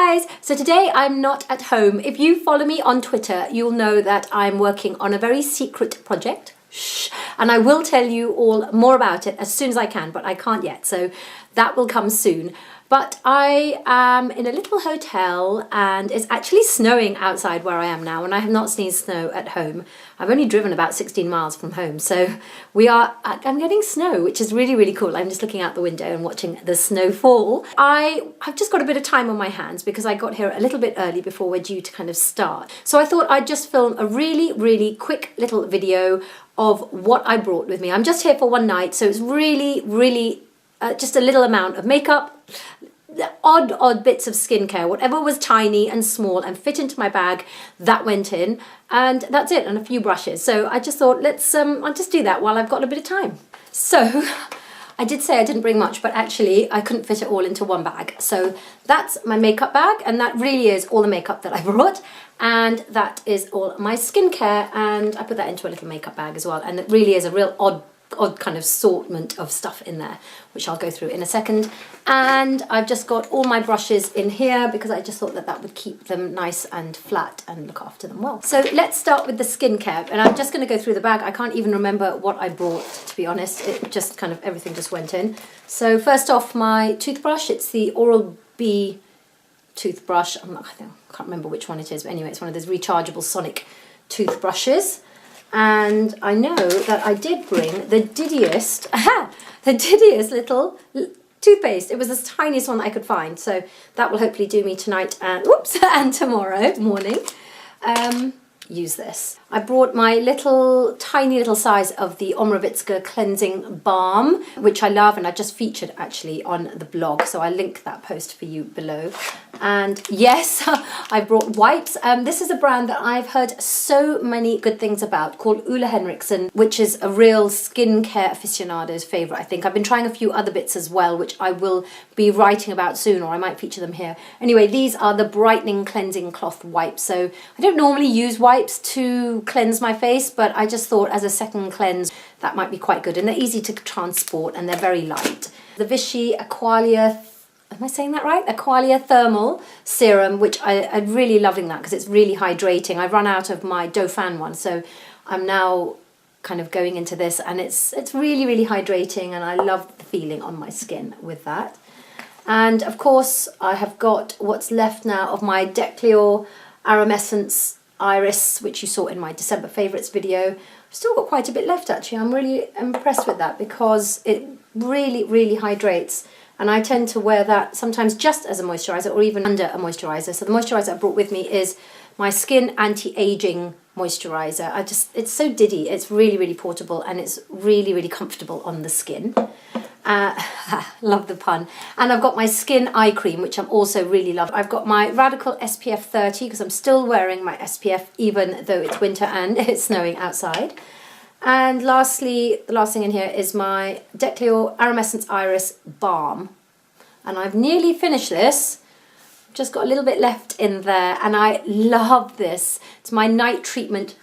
Hi guys! So today I'm not at home. If you follow me on Twitter, you'll know that I'm working on a very secret project. Shh! And I will tell you all more about it as soon as I can, but I can't yet, so that will come soon. But I am in a little hotel and it's actually snowing outside where I am now, and I have not seen snow at home. I've only driven about 16 miles from home, so I'm getting snow, which is really, really cool. I'm just looking out the window and watching the snow fall. I've just got a bit of time on my hands because I got here a little bit early before we're due to kind of start. So I thought I'd just film a really, really quick little video of what I brought with me. I'm just here for one night, so it's really, really just a little amount of makeup, odd bits of skincare, whatever was tiny and small and fit into my bag, that went in, and that's it, and a few brushes. So I just thought, I'll just do that while I've got a bit of time. So I did say I didn't bring much, but actually I couldn't fit it all into one bag. So that's my makeup bag, and that really is all the makeup that I brought, and that is all my skincare, and I put that into a little makeup bag as well, and it really is a real odd kind of assortment of stuff in there, which I'll go through in a second. And I've just got all my brushes in here because I just thought that would keep them nice and flat and look after them well. So let's start with the skincare, and I'm just going to go through the bag. I can't even remember what I brought, to be honest. It just kind of, everything just went in. So first off, my toothbrush. It's the Oral-B toothbrush. I can't remember which one it is, but anyway, it's one of those rechargeable sonic toothbrushes. And I know that I did bring the Diddiest little toothpaste. It was the tiniest one that I could find, so that will hopefully do me tonight and and tomorrow morning. Use this. I brought my tiny little size of the Omorovicka cleansing balm, which I love, and I just featured actually on the blog, so I'll link that post for you below. And yes, I brought wipes. This is a brand that I've heard so many good things about, called Ole Henriksen, which is a real skincare aficionado's favourite, I think. I've been trying a few other bits as well, which I will be writing about soon, or I might feature them here. Anyway, these are the brightening cleansing cloth wipes. So I don't normally use wipes to cleanse my face, but I just thought as a second cleanse that might be quite good, and they're easy to transport and they're very light. The Vichy Aqualia, am I saying that right? Aqualia Thermal Serum, which I'm really loving that because it's really hydrating. I've run out of my Dauphin one, so I'm now kind of going into this, and it's really, really hydrating, and I love the feeling on my skin with that. And of course I have got what's left now of my Decléor Aromescence Iris, which you saw in my December favourites video. I've still got quite a bit left actually. I'm really impressed with that because it really, really hydrates, and I tend to wear that sometimes just as a moisturiser or even under a moisturiser. So the moisturiser I brought with me is my Skin Anti-Aging Moisturiser. It's so diddy, it's really, really portable, and it's really, really comfortable on the skin. Love the pun. And I've got my Skin Eye Cream, which I'm also really loving. I've got my Radical SPF 30 because I'm still wearing my SPF even though it's winter and it's snowing outside. And lastly, the last thing in here is my Decléor Aromescence Iris Balm. And I've nearly finished this. Just got a little bit left in there, and I love this. It's my night treatment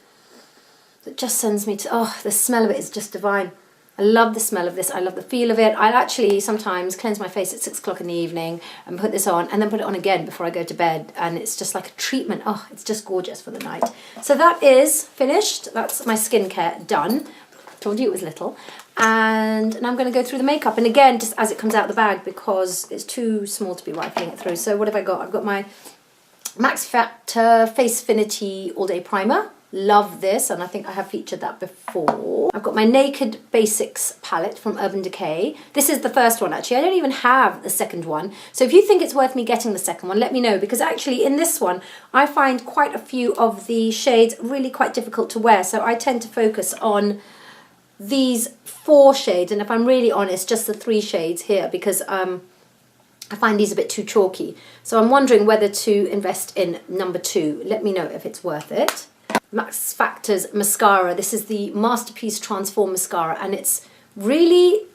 that just sends me to, oh, the smell of it is just divine. I love the smell of this. I love the feel of it. I'll actually sometimes cleanse my face at 6 o'clock in the evening and put this on, and then put it on again before I go to bed, and it's just like a treatment. Oh, it's just gorgeous for the night. So that is finished. That's my skincare done. Told you it was little. And I'm going to go through the makeup, and again, just as it comes out of the bag because it's too small to be wiping it through. So what have I got? I've got my Max Factor Facefinity All Day Primer. Love this, and I think I have featured that before. I've got my Naked Basics palette from Urban Decay. This is the first one actually. I don't even have the second one. So if you think it's worth me getting the second one, let me know, because actually in this one I find quite a few of the shades really quite difficult to wear. So I tend to focus on these 4 shades, and if I'm really honest, just the 3 shades here, because I find these a bit too chalky. So I'm wondering whether to invest in number 2. Let me know if it's worth it. Max Factor's mascara. This is the Masterpiece Transform Mascara, and that's really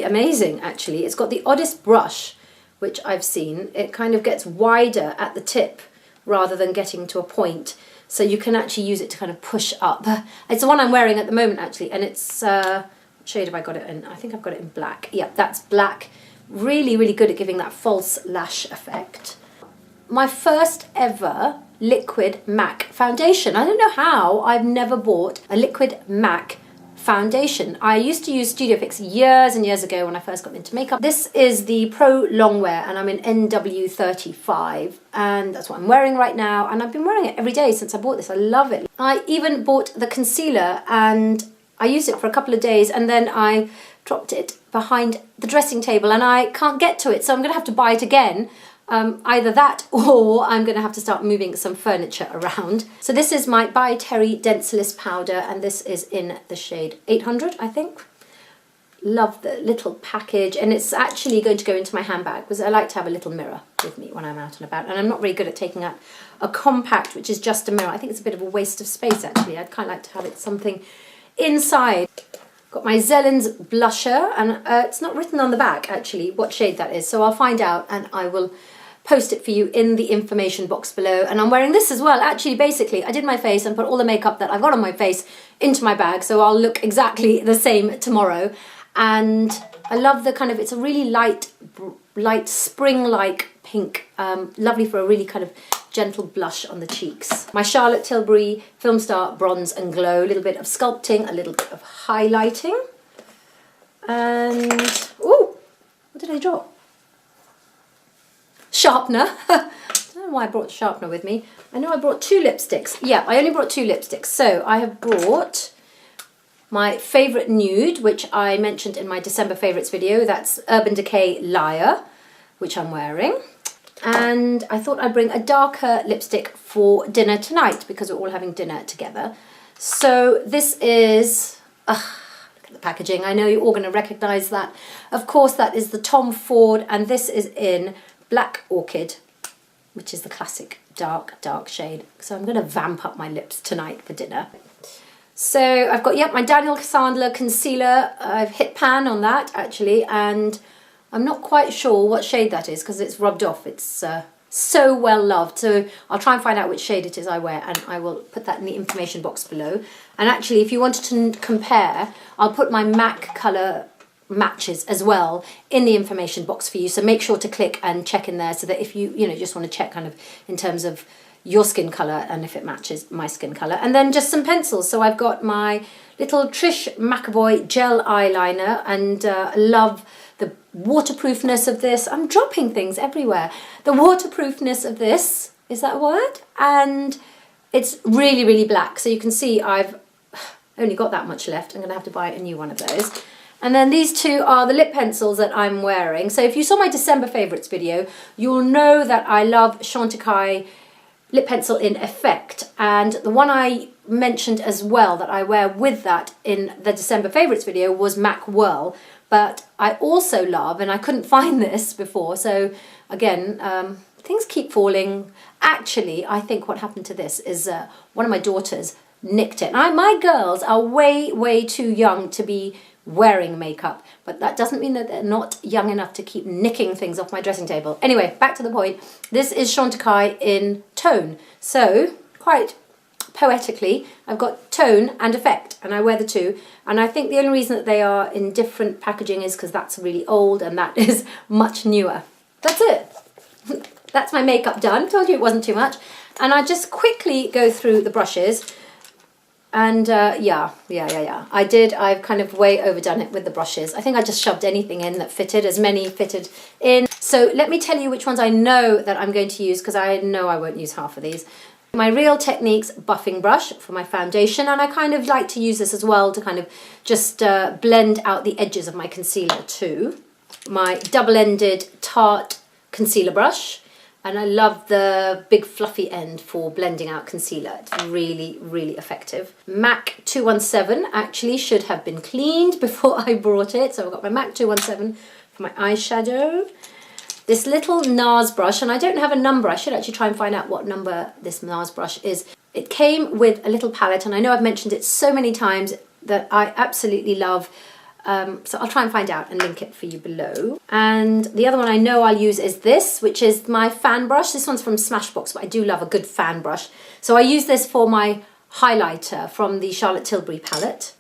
amazing actually. It's got the oddest brush which I've seen. It kind of gets wider at the tip rather than getting to a point, so you can actually use it to kind of push up. It's the one I'm wearing at the moment actually, and it's what shade have I got it in? I think I've got it in black. Yeah, that's black. Really, really good at giving that false lash effect. my first ever liquid MAC foundation. I don't know how I've never bought a liquid MAC foundation. I used to use Studio Fix years and years ago when I first got into makeup. This is the Pro Longwear and I'm in NW35 and that's what I'm wearing right now, and I've been wearing it every day since I bought this. I love it. I even bought the concealer and I used it for a couple of days and then I dropped it behind the dressing table and I can't get to it, so I'm going to have to buy it again. Either that or I'm going to have to start moving some furniture around. So this is my By Terry Densalist powder and this is in the shade 800, I think. Love the little package, and it's actually going to go into my handbag because I like to have a little mirror with me when I'm out and about, and I'm not very good at taking out a compact which is just a mirror. I think it's a bit of a waste of space actually. I'd kind of like to have it something inside. Got my Zellens blusher, and it's not written on the back actually what shade that is, so I'll find out and I will post it for you in the information box below. And I'm wearing this as well. Actually, basically, I did my face and put all the makeup that I've got on my face into my bag, so I'll look exactly the same tomorrow. And I love the kind of, it's a really light spring-like pink, lovely for a really kind of gentle blush on the cheeks. My Charlotte Tilbury Film Star Bronze and Glow, a little bit of sculpting, a little bit of highlighting. And, ooh, what did I drop? Sharpener. I don't know why I brought the sharpener with me. I know I brought 2 lipsticks. Yeah, I only brought 2 lipsticks. So I have brought my favourite nude, which I mentioned in my December favourites video. That's Urban Decay Liar, which I'm wearing. And I thought I'd bring a darker lipstick for dinner tonight because we're all having dinner together. So this is, look at the packaging. I know you're all going to recognise that. Of course, that is the Tom Ford, and this is in Black Orchid, which is the classic dark shade. So I'm going to vamp up my lips tonight for dinner. So I've got, yep, my Daniel Sandler concealer. I've hit pan on that actually, and I'm not quite sure what shade that is because it's rubbed off. It's so well loved. So I'll try and find out which shade it is I wear, and I will put that in the information box below. And actually, if you wanted to compare, I'll put my MAC colour matches as well in the information box for you. So make sure to click and check in there so that if you just want to check kind of in terms of your skin colour and if it matches my skin colour. And then just some pencils. So I've got my little Trish McAvoy gel eyeliner, and I love the waterproofness of this. I'm dropping things everywhere. The waterproofness of this, is that a word? And it's really, really black. So you can see I've only got that much left. I'm going to have to buy a new one of those. And then these 2 are the lip pencils that I'm wearing. So if you saw my December favourites video, you'll know that I love Chantecaille lip pencil in Effect. And the one I mentioned as well that I wear with that in the December favourites video was MAC Whirl. But I also love, and I couldn't find this before, so again, things keep falling. Actually, I think what happened to this is one of my daughters nicked it. My girls are way, way too young to be wearing makeup, but that doesn't mean that they're not young enough to keep nicking things off my dressing table. Anyway, back to the point. This is Chantecaille in Tone. So, quite poetically, I've got Tone and Effect, and I wear the 2. And I think the only reason that they are in different packaging is because that's really old and that is much newer. That's it. That's my makeup done. Told you it wasn't too much. And I just quickly go through the brushes. And yeah. I've kind of way overdone it with the brushes. I think I just shoved anything in that fitted, as many fitted in. So let me tell you which ones I know that I'm going to use, because I know I won't use half of these. My Real Techniques buffing brush for my foundation, and I kind of like to use this as well to kind of just blend out the edges of my concealer too. My double-ended Tarte concealer brush. And I love the big fluffy end for blending out concealer. It's really, really effective. MAC 217 actually should have been cleaned before I brought it. So I've got my MAC 217 for my eyeshadow. This little NARS brush, and I don't have a number. I should actually try and find out what number this NARS brush is. It came with a little palette, and I know I've mentioned it so many times that I absolutely love. So I'll try and find out and link it for you below. And the other one I know I'll use is this, which is my fan brush. This one's from Smashbox, but I do love a good fan brush. So I use this for my highlighter from the Charlotte Tilbury palette.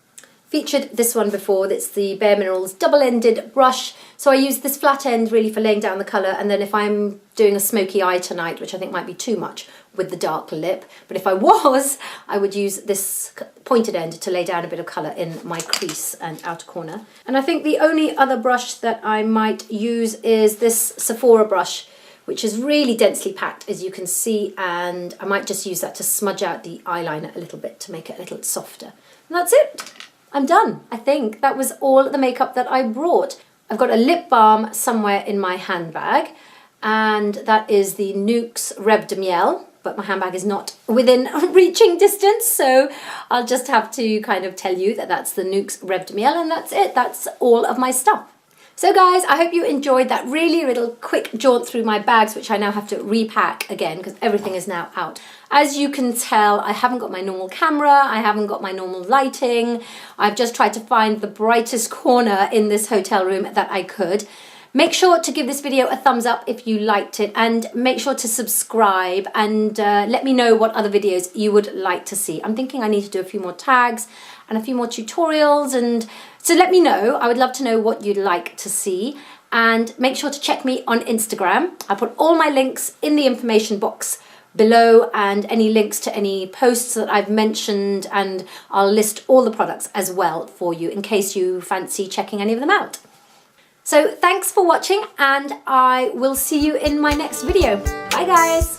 featured this one before. That's the Bare Minerals double-ended brush. So I use this flat end really for laying down the colour, and then if I'm doing a smoky eye tonight, which I think might be too much with the dark lip, but if I was, I would use this pointed end to lay down a bit of colour in my crease and outer corner. And I think the only other brush that I might use is this Sephora brush, which is really densely packed, as you can see, and I might just use that to smudge out the eyeliner a little bit to make it a little softer. And that's it. I'm done. I think that was all the makeup that I brought. I've got a lip balm somewhere in my handbag, and that is the NYX Rêve de Miel, but my handbag is not within reaching distance, so I'll just have to kind of tell you that that's the NYX Rêve de Miel, and that's it. That's all of my stuff. So guys, I hope you enjoyed that really little quick jaunt through my bags, which I now have to repack again because everything is now out. As you can tell, I haven't got my normal camera, I haven't got my normal lighting. I've just tried to find the brightest corner in this hotel room that I could. Make sure to give this video a thumbs up if you liked it, and make sure to subscribe and let me know what other videos you would like to see. I'm thinking I need to do a few more tags and a few more tutorials, and so let me know. I would love to know what you'd like to see, and make sure to check me on Instagram. I'll put all my links in the information box below, and any links to any posts that I've mentioned, and I'll list all the products as well for you in case you fancy checking any of them out. So thanks for watching, and I will see you in my next video. Bye guys!